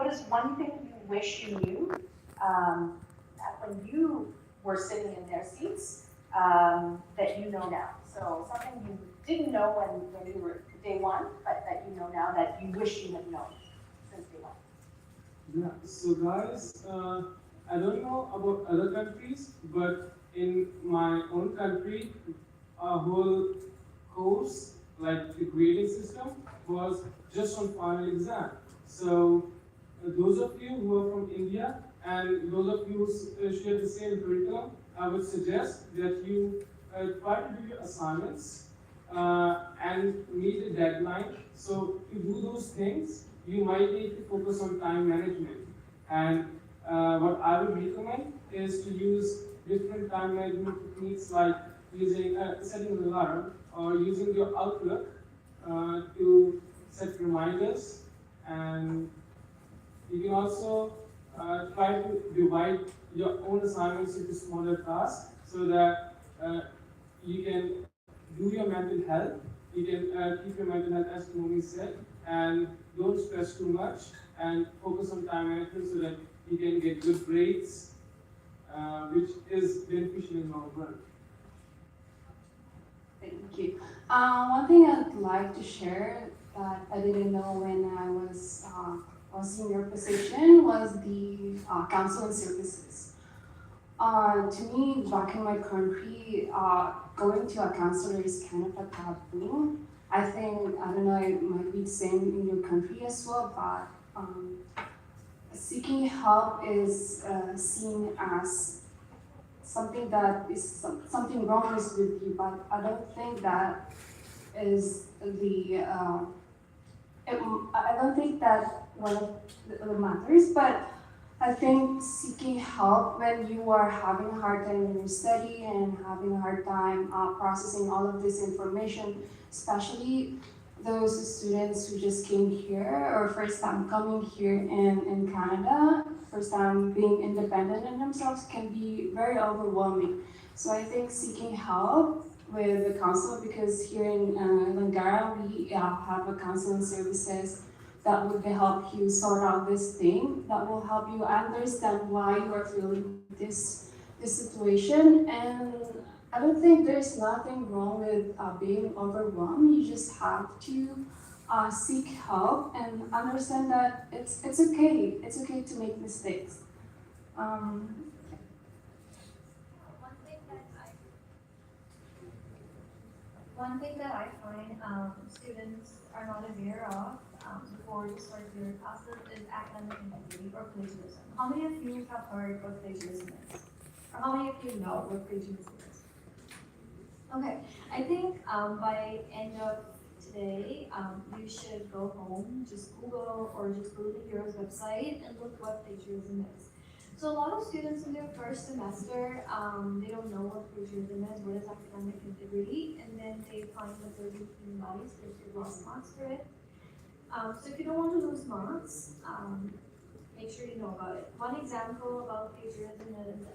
what is one thing you wish you knew when you were sitting in their seats that you know now? So something you didn't know when you were day one, but that you know now that you wish you had known since day one. Yeah, so guys, I don't know about other countries, but in my own country, our whole course, like the grading system, was just on final exam. So those of you who are from India and those of you who share the same curriculum, I would suggest that you try to do your assignments and meet a deadline. So to do those things, you might need to focus on time management. And what I would recommend is to use different time management techniques like using setting an alarm or using your Outlook to set reminders. And you can also try to divide your own assignments into smaller tasks so that you can do your mental health. You can keep your mental health, as Tony said, and don't stress too much and focus on time management so that you can get good grades, which is beneficial in long run. Thank you. One thing I'd like to share that I didn't know when I was in your position was the counseling services. To me, back in my country, going to a counselor is kind of a taboo. I don't know, it might be the same in your country as well, but seeking help is seen as something that is something wrong is with you, but I don't think that is I don't think that one of the matters, but I think seeking help when you are having a hard time in your study and having a hard time processing all of this information, especially those students who just came here or first time coming here in Canada, first time being independent in themselves, can be very overwhelming. So I think seeking help with the counselor, because here in Langara we have a counseling services that would help you sort out this thing, that will help you understand why you are feeling this situation. And I don't think there's nothing wrong with being overwhelmed. You just have to seek help and understand that it's okay. It's okay to make mistakes. One thing that I find students are not aware of before you start your classes is academic integrity or plagiarism. How many of you have heard what plagiarism is? Or how many of you know what plagiarism is? Okay, I think by end of today, you should go home, just Google or just go to the Bureau's website and look what plagiarism is. So a lot of students in their first semester, they don't know what plagiarism is, what is academic integrity, and then they find that they're being penalized if they lost marks for it. So if you don't want to lose marks, make sure you know about it. One example about plagiarism is,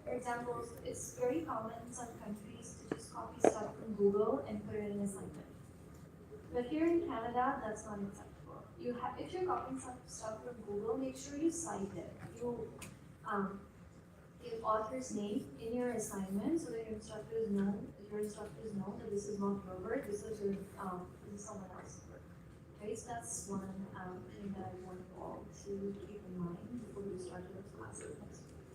for example, it's very common in some countries to just copy stuff from Google and put it in an assignment. But here in Canada, that's not acceptable. If you're copying some stuff from Google, make sure you cite it. You give author's name in your assignment so that your instructors know that this is not your work, this is someone else's work. Okay, so that's one thing that I want you all to keep in mind before you start your classes next week.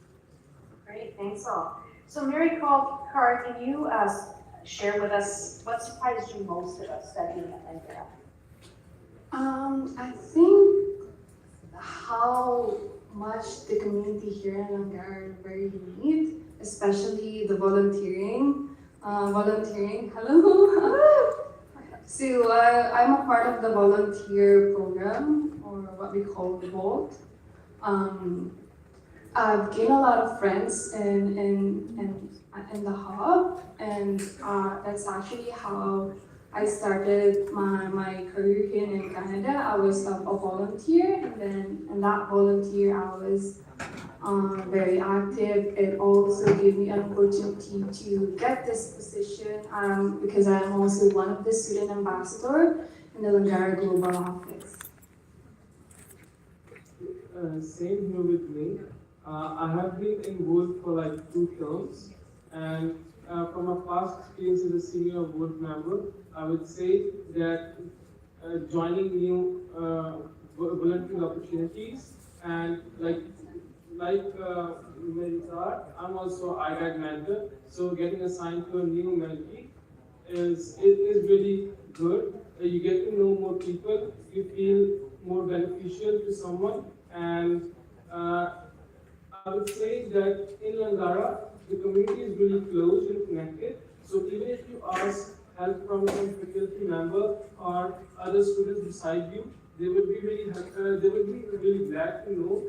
Great, thanks all. So Mary Carr, can you share with us what surprised you most about studying at Langara? I think how much the community here in Langara are very neat, especially the volunteering. Hello! So I'm a part of the volunteer program, or what we call the VOLT. I've gained a lot of friends in the hub, and that's actually how I started my career here in Canada. I was a volunteer, and then in that volunteer I was very active. It also gave me an opportunity to get this position because I'm also one of the student ambassador in the Langara Global Office. same here with me. I have been involved for like 2 terms, and from a past experience as a senior board member, I would say that joining new volunteer opportunities and Melissa, I'm also IGAG mentor, so getting assigned to a new mentee is really good. You get to know more people, you feel more beneficial to someone, and I would say that in Langara, the community is really close and connected. So even if you ask help from some faculty member or other students beside you, they would be they would be really glad to know,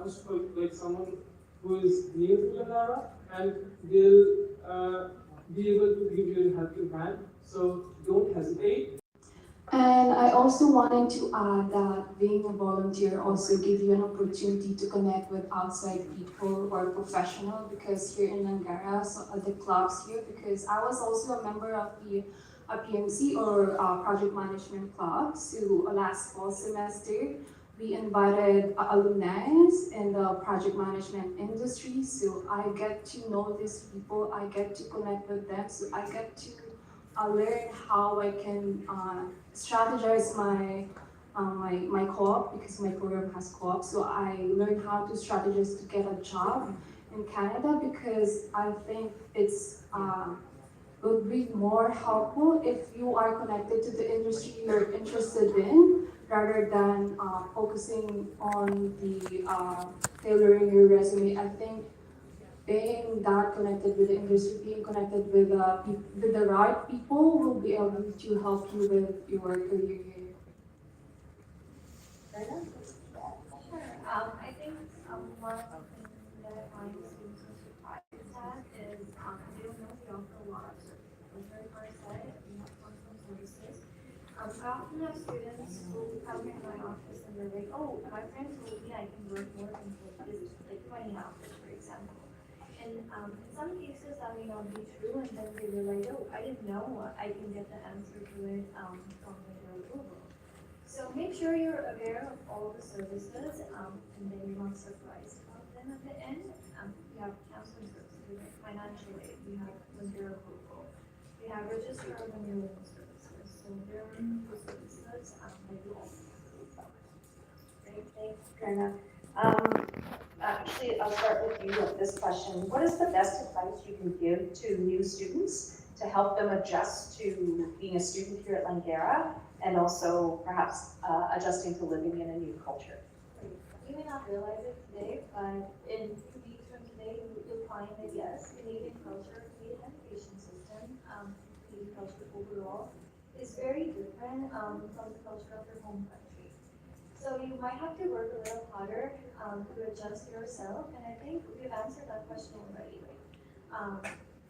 first of all, like someone who is new to Langara, and they'll be able to give you a helping hand. So don't hesitate. And I also wanted to add that being a volunteer also gives you an opportunity to connect with outside people or professional, because here in Langara, so at the clubs here, because I was also a member of the PMC or project management club. So last fall semester, we invited alumni in the project management industry. So I get to know these people, I get to connect with them, so I get to learn how I can strategize my co-op, because my program has co-op. So I learned how to strategize to get a job in Canada, because I think it would be more helpful if you are connected to the industry you're interested in, rather than focusing on the tailoring your resume. I think being that connected with the industry, being connected with the right people will be able to help you with your career here. Sure. I think one of the things that I find students are surprised at is they don't know we offer a lot of services. The very first side, we have functional services. I often have students who come in my office and they're like, oh, my friend told me I can work more than like 20 hours, for example. And in some cases that may not be true, and then they realize, oh, I didn't know I can get the answer to it from their Google. So make sure you're aware of all the services, and then you're not surprised about them at the end. We have counseling services, we have financial aid, we have vendor approval, we have register of renewal services. So there are the services that you also have. Great, thanks, Karina. Actually, I'll start with you with this question. What is the best advice you can give to new students to help them adjust to being a student here at Langara, and also perhaps adjusting to living in a new culture? You may not realize it today, but in 2 weeks from today, you'll find that yes, Canadian culture, Canadian education system, Canadian culture overall is very different from the culture of your home country. So you might have to work a little harder to adjust yourself, and I think we've answered that question already.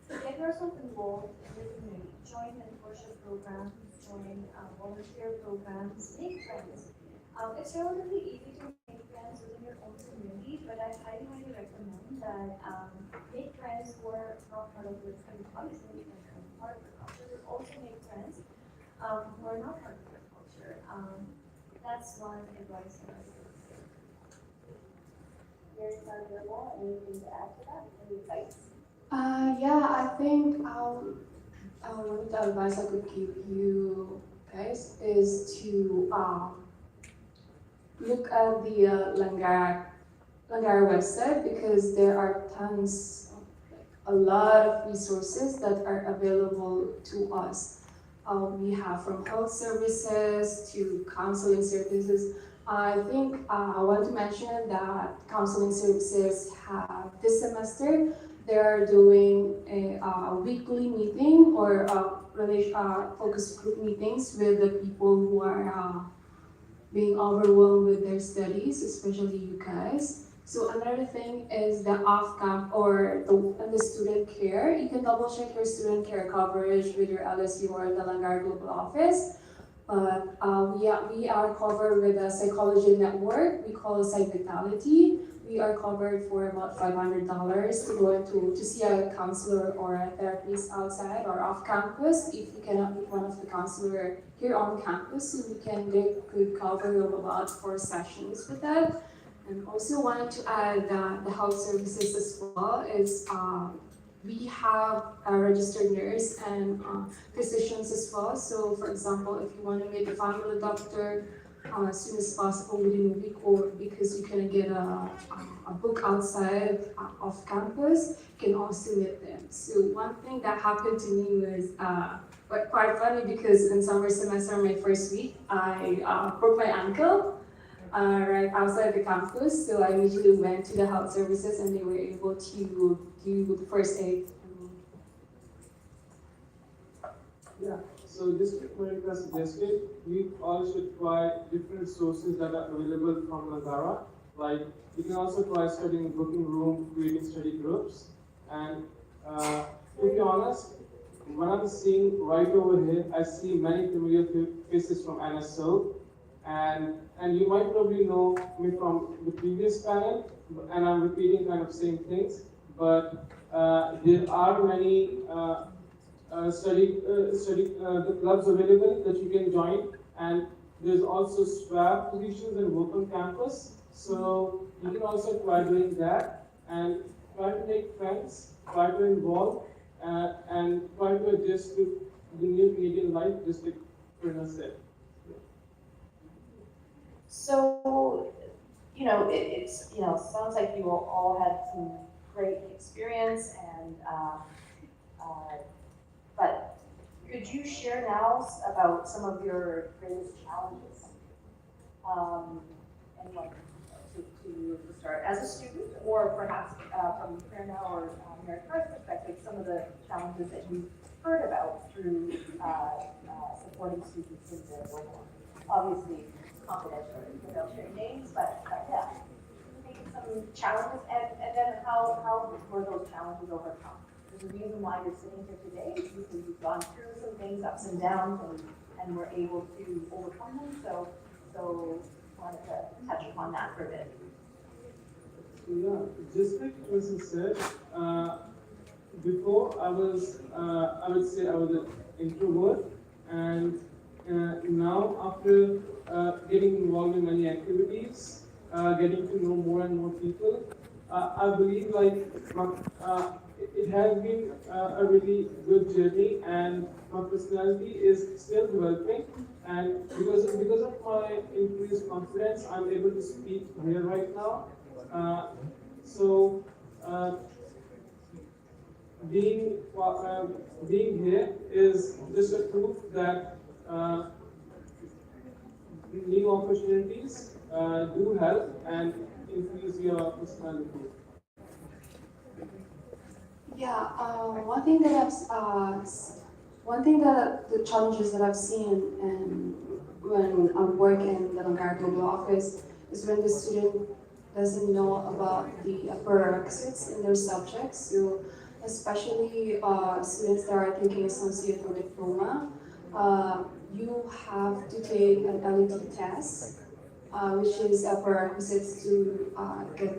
Get yourself involved in the community, join mentorship programs, join volunteer programs, make friends. It's relatively easy to make friends within your own community, but I highly, highly recommend that make friends who are not part of your country. Obviously, make friends who are part of your culture, but also make friends who are not part of your culture. That's one advice that I would give. Very valuable. Anything to add to that? Any advice? Yeah, I think one of the advice I could give you guys is to look at the Langara website, because there are tons, a lot of resources that are available to us. We have from health services to counseling services. I think I want to mention that counseling services have this semester, they are doing a weekly meeting or focus group meetings with the people who are being overwhelmed with their studies, especially you guys. So another thing is the off-camp or the student care. You can double check your student care coverage with your LSU or the Langara Global Office. But we are covered with a psychology network. We call it Psych Vitality. We are covered for about $500 to go to see a counselor or a therapist outside or off campus. If you cannot meet one of the counselor here on campus, so we can get good cover of about 4 sessions with that. And also wanted to add the health services as well is we have a registered nurse and physicians as well. So for example, if you want to meet a family doctor as soon as possible within a week, or because you can get a book outside of campus, you can also meet them. So one thing that happened to me was quite funny because in summer semester, my first week, I broke my ankle right outside the campus. So I immediately went to the health services and they were able to do the first aid for me. Yeah, so just like Monica suggested, we all should try different sources that are available from Langara. Like, you can also try studying in booking room, creating study groups. And to be honest, what I'm seeing right over here, I see many familiar faces from NSO. And you might probably know me from the previous panel, and I'm repeating kind of same things. But there are many the clubs available that you can join, and there's also swap positions and work on campus. So you can also try doing that and try to make friends, try to involve, and try to adjust to the new Canadian life, just like Prerna said. So, sounds like you all had some great experience and, but could you share now about some of your greatest challenges? Anyone to start as a student, or perhaps from Prerna or Marikar's perspective, some of the challenges that you've heard about through supporting students in their local, obviously confidential without sharing names, but yeah, maybe some challenges, and then how were those challenges overcome? There's a reason why you're sitting here today, because you've gone through some things, ups and downs, and were able to overcome them. So wanted to touch upon that for a bit. So yeah, just like Wilson said, before I would say I was an introvert, and now after getting involved in many activities, getting to know more and more people, I believe it has been a really good journey, and my personality is still developing. And because of my increased confidence, I'm able to speak here right now. So being here is just a proof that new opportunities do help and increase your personality. Yeah, one thing that the challenges that I've seen and when I work in the Langara Global Office is when the student doesn't know about the prerequisites in their subjects. So especially students that are taking associate or diploma, you have to take an LET test, which is a prerequisite to get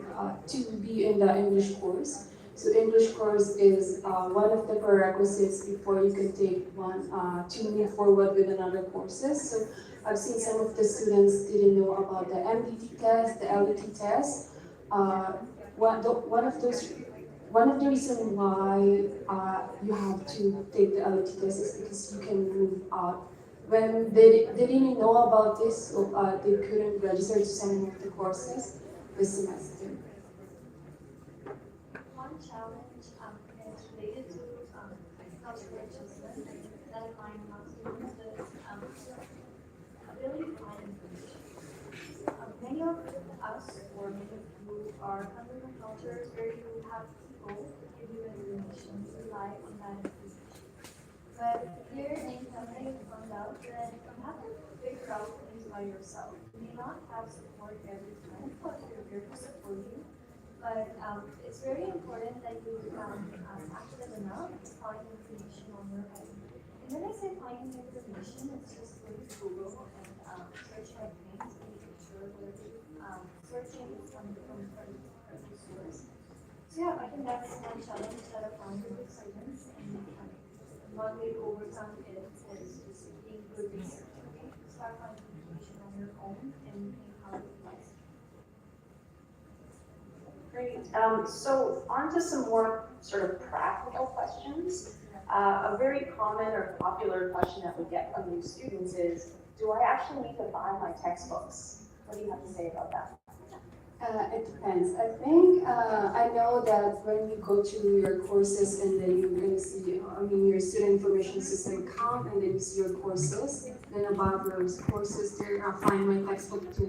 to be in the English course. So English course is one of the prerequisites before you can take one to move forward with another courses. So I've seen some of the students didn't know about the MDT test, the LET test. One of the reasons why you have to take the LET test is because you can move out. When they didn't know about this, so they couldn't register to some of the courses this semester. One challenge is related to cultural adjustment that I find among students is ability to find information. Many of us, or many of you, are coming from cultures where you have people give you information, rely on that information. But here in Canada, you found out that you have to figure out things by yourself. You may not have support every time, but you're here to support you. But it's very important that you become active enough to find information on your own. And when I say finding information, it's just going to Google and searching up things, making sure that searching from source. So yeah, I think that's one challenge that I found with students, and one way to overcome it is just being good researcher. Start finding information on your own and think how it applies. Great. So on to some more sort of practical questions. A very common or popular question that we get from new students is, do I actually need to buy my textbooks? What do you have to say about that? It depends. I think I know that when you go to your courses and then you're going to see, your student information system account and then you see your courses, then above those courses there are Find My Textbook tool.